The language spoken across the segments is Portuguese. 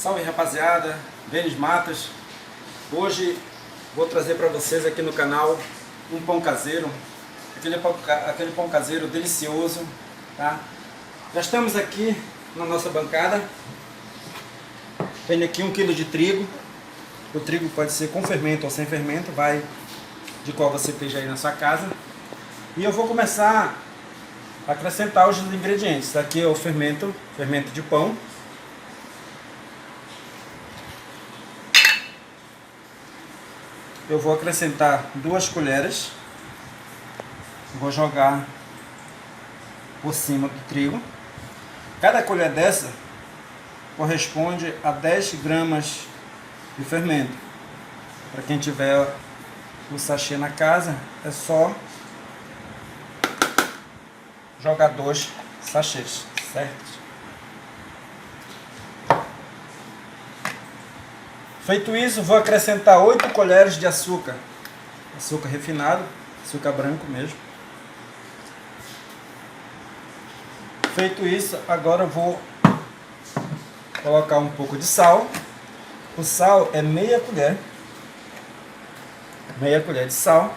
Salve rapaziada, Denis Matos. Hoje vou trazer para vocês aqui no canal um pão caseiro, aquele pão caseiro delicioso, tá? Já estamos aqui na nossa bancada. Tenho aqui 1 kg de trigo. O trigo pode ser com fermento ou sem fermento, vai de qual você esteja aí na sua casa. E eu vou começar a acrescentar os ingredientes. Aqui é o fermento de pão. Eu vou acrescentar 2 colheres. Vou jogar por cima do trigo. Cada colher dessa corresponde a 10 gramas de fermento. Para quem tiver o sachê na casa, é só jogar 2 sachês, certo? Feito isso, vou acrescentar 8 colheres de açúcar. Açúcar refinado, açúcar branco mesmo. Feito isso, agora eu vou colocar um pouco de sal. O sal é meia colher de sal.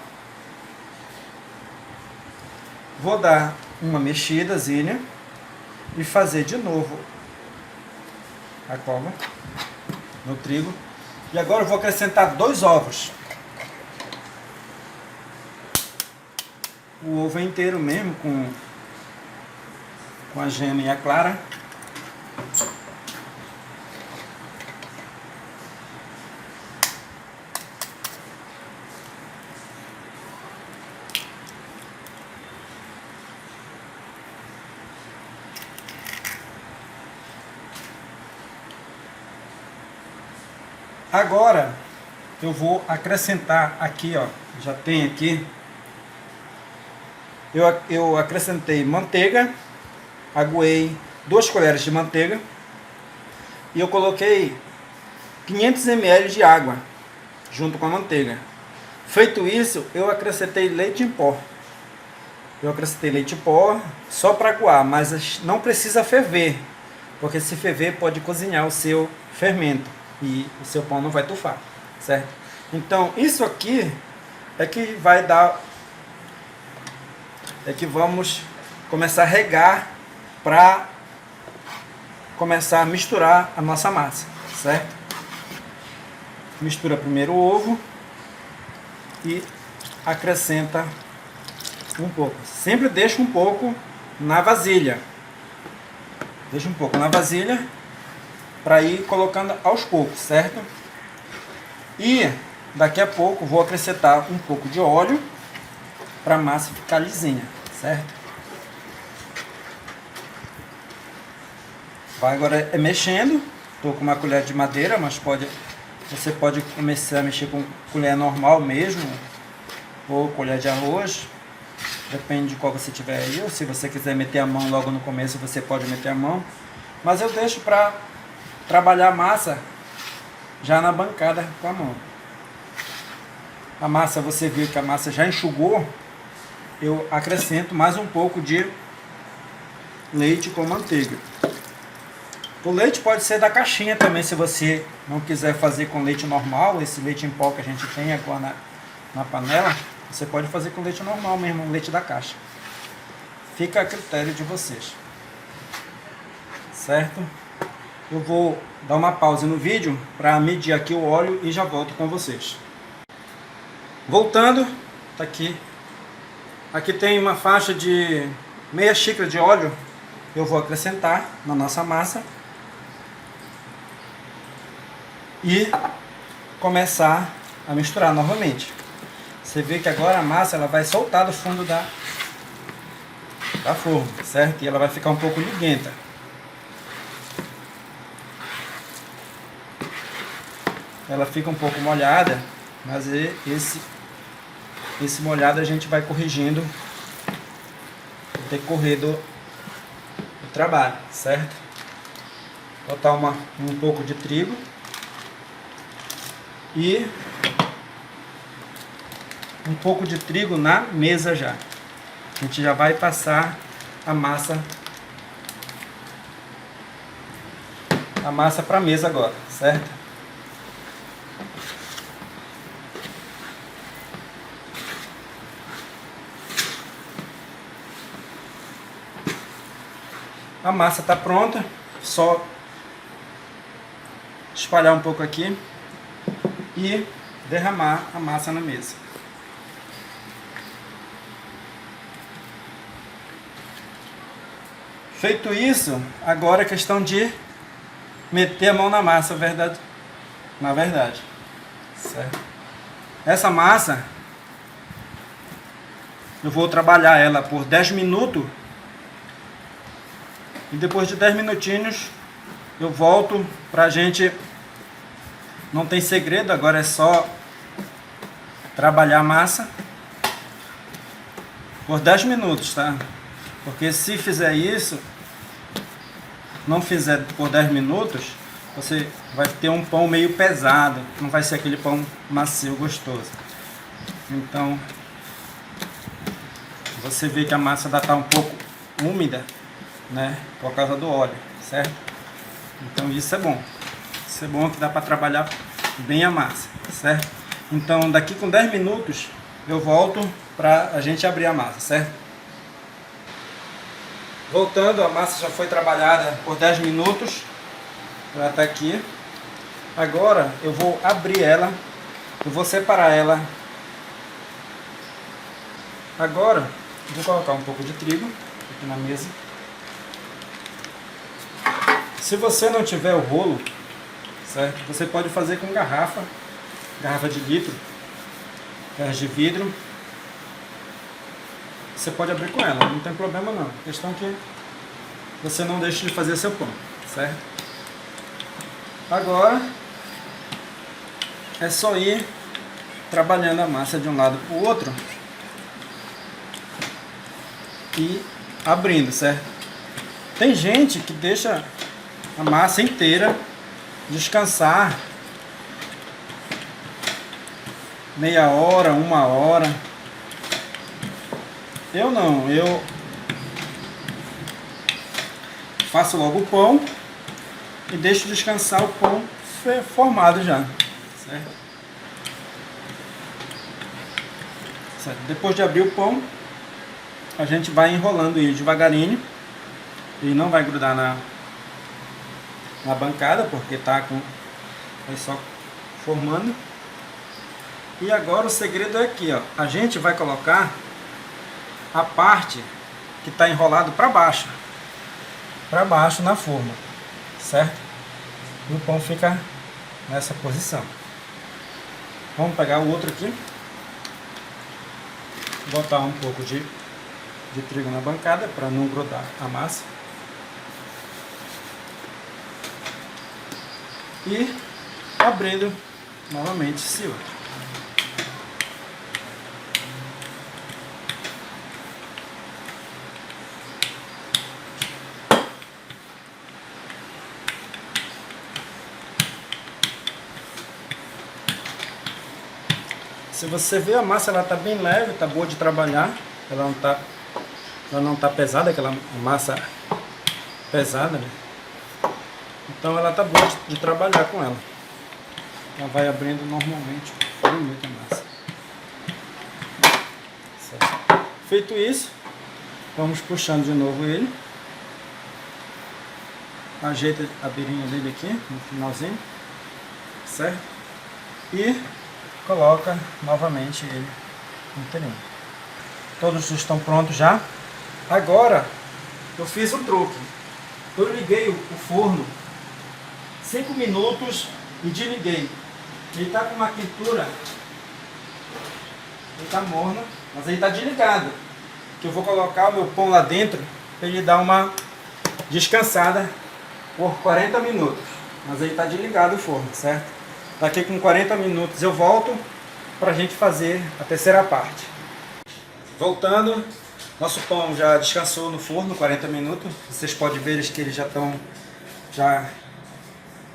Vou dar uma mexidazinha e fazer de novo a cova no trigo. E agora eu vou acrescentar 2 ovos. O ovo é inteiro mesmo, com a gema e a clara. Agora eu vou acrescentar aqui, ó, já tem aqui, eu acrescentei manteiga, aguei 2 colheres de manteiga e eu coloquei 500 ml de água junto com a manteiga. Feito isso, eu acrescentei leite em pó. Eu acrescentei leite em pó só para aguar, mas não precisa ferver, porque se ferver pode cozinhar o seu fermento e o seu pão não vai tufar, certo? Então isso aqui é que vai dar, é que vamos começar a regar para começar a misturar a nossa massa, certo? Mistura primeiro o ovo e acrescenta um pouco. Sempre deixa um pouco na vasilha. Deixa um pouco na vasilha para ir colocando aos poucos, certo? E daqui a pouco vou acrescentar um pouco de óleo para a massa ficar lisinha, certo? Vai agora mexendo. Estou com uma colher de madeira, mas você pode começar a mexer com colher normal mesmo, ou colher de arroz, depende de qual você tiver aí. Ou se você quiser meter a mão logo no começo, você pode meter a mão, mas eu deixo para trabalhar a massa já na bancada com a mão. A massa, você viu que a massa já enxugou, eu acrescento mais um pouco de leite com manteiga. O leite pode ser da caixinha também, se você não quiser fazer com leite normal, esse leite em pó que a gente tem agora na panela, você pode fazer com leite normal mesmo, leite da caixa. Fica a critério de vocês, certo? Eu vou dar uma pausa no vídeo para medir aqui o óleo e já volto com vocês. Voltando, tá aqui. Aqui tem uma faixa de meia xícara de óleo. Eu vou acrescentar na nossa massa e começar a misturar novamente. Você vê que agora a massa ela vai soltar do fundo da forma, certo? E ela vai ficar um pouco liguenta. Ela fica um pouco molhada, mas esse molhado a gente vai corrigindo no decorrer do trabalho, certo? Vou botar um pouco de trigo e um pouco de trigo na mesa já. A gente já vai passar a massa a massa para a mesa agora, certo? A massa está pronta, só espalhar um pouco aqui e derramar a massa na mesa. Feito isso, agora é questão de meter a mão na massa, na verdade. Certo? Essa massa, eu vou trabalhar ela por 10 minutos. E depois de 10 minutinhos, eu volto pra gente. Não tem segredo, agora é só trabalhar a massa por 10 minutos, tá? Porque se fizer isso, não fizer por 10 minutos, você vai ter um pão meio pesado, não vai ser aquele pão macio, gostoso. Então, você vê que a massa ainda está um pouco úmida, né, por causa do óleo, certo? Então isso é bom. Isso é bom que dá para trabalhar bem a massa, certo? Então daqui com 10 minutos eu volto para a gente abrir a massa, certo? Voltando, a massa já foi trabalhada por 10 minutos. Ela está aqui. Agora eu vou abrir ela. Eu vou separar ela. Agora eu vou colocar um pouco de trigo aqui na mesa. Se você não tiver o rolo, certo? Você pode fazer com garrafa de litro, garrafa de vidro. Você pode abrir com ela, não tem problema não. A questão é que você não deixe de fazer seu pão, certo? Agora é só ir trabalhando a massa de um lado para o outro e abrindo, certo? Tem gente que deixa a massa inteira descansar meia hora, 1 hora. Eu não, eu faço logo o pão e deixo descansar o pão formado já, certo? Depois de abrir o pão, a gente vai enrolando ele devagarinho. Ele não vai grudar na bancada, porque tá vai só formando. E agora o segredo é aqui, ó. A gente vai colocar a parte que está enrolado para baixo na forma, certo? E o pão fica nessa posição. Vamos pegar o outro aqui, botar um pouco de trigo na bancada para não grudar a massa e abrindo novamente esse outro. Se você ver, a massa ela tá bem leve, tá boa de trabalhar, ela não tá pesada, aquela massa pesada, né? Então ela tá boa de trabalhar com ela. Ela vai abrindo normalmente, bonita a massa. Certo. Feito isso, vamos puxando de novo ele. Ajeita a beirinha dele aqui, no finalzinho, certo? E coloca novamente ele inteirinho. Todos estão prontos já. Agora eu fiz um truque. Eu liguei o forno 5 minutos e desliguei. Ele está com uma quentura, ele está morno, mas ele está desligado. Que eu vou colocar o meu pão lá dentro para ele dar uma descansada por 40 minutos. Mas ele está desligado o forno, certo? Daqui com 40 minutos eu volto para a gente fazer a terceira parte. Voltando, nosso pão já descansou no forno 40 minutos. Vocês podem ver que eles já estão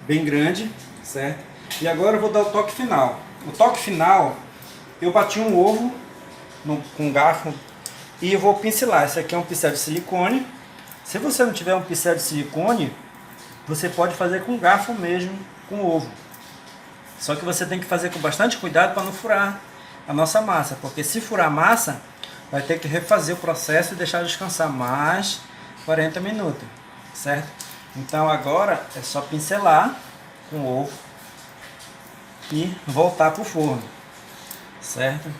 bem grande, certo? E agora eu vou dar o toque final. O toque final, eu bati um ovo com um garfo e eu vou pincelar. Esse aqui é um pincel de silicone. Se você não tiver um pincel de silicone, você pode fazer com garfo mesmo, com ovo. Só que você tem que fazer com bastante cuidado para não furar a nossa massa, porque se furar a massa, vai ter que refazer o processo e deixar descansar mais 40 minutos, certo? Então agora é só pincelar com o ovo e voltar para o forno, certo?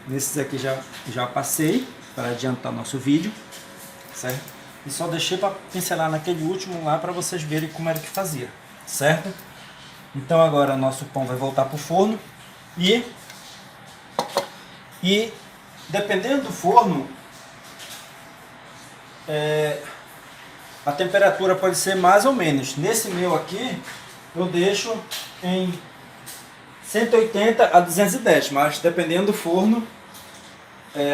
Nesses aqui já passei para adiantar nosso vídeo, certo? E só deixei para pincelar naquele último lá para vocês verem como era que fazia, certo? Então agora nosso pão vai voltar para o forno e dependendo do forno, a temperatura pode ser mais ou menos. Nesse meu aqui eu deixo em 180 a 210, mas dependendo do forno,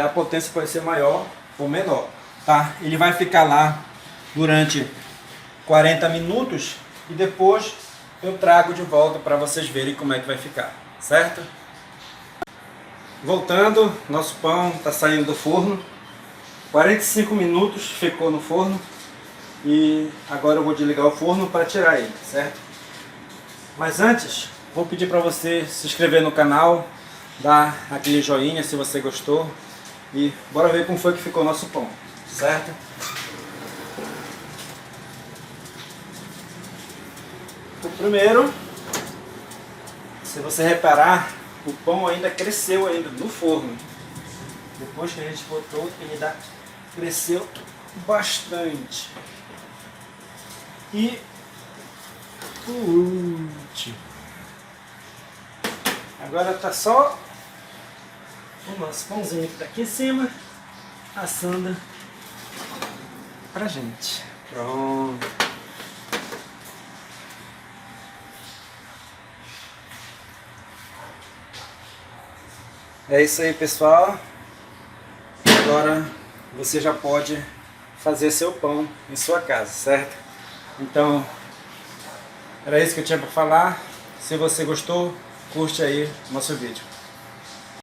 a potência pode ser maior ou menor, tá? Ele vai ficar lá durante 40 minutos e depois eu trago de volta para vocês verem como é que vai ficar, certo? Voltando, nosso pão está saindo do forno, 45 minutos ficou no forno e agora eu vou desligar o forno para tirar ele, certo? Mas antes, vou pedir para você se inscrever no canal, dar aquele joinha se você gostou e bora ver como foi que ficou o nosso pão, certo? O primeiro, se você reparar, o pão ainda cresceu ainda no forno. Depois que a gente botou, ele ainda cresceu bastante. E o último. Agora tá só o nosso pãozinho que tá aqui em cima, assando pra gente. Pronto. É isso aí, pessoal. Agora você já pode fazer seu pão em sua casa, certo? Então, era isso que eu tinha para falar. Se você gostou, curte aí nosso vídeo.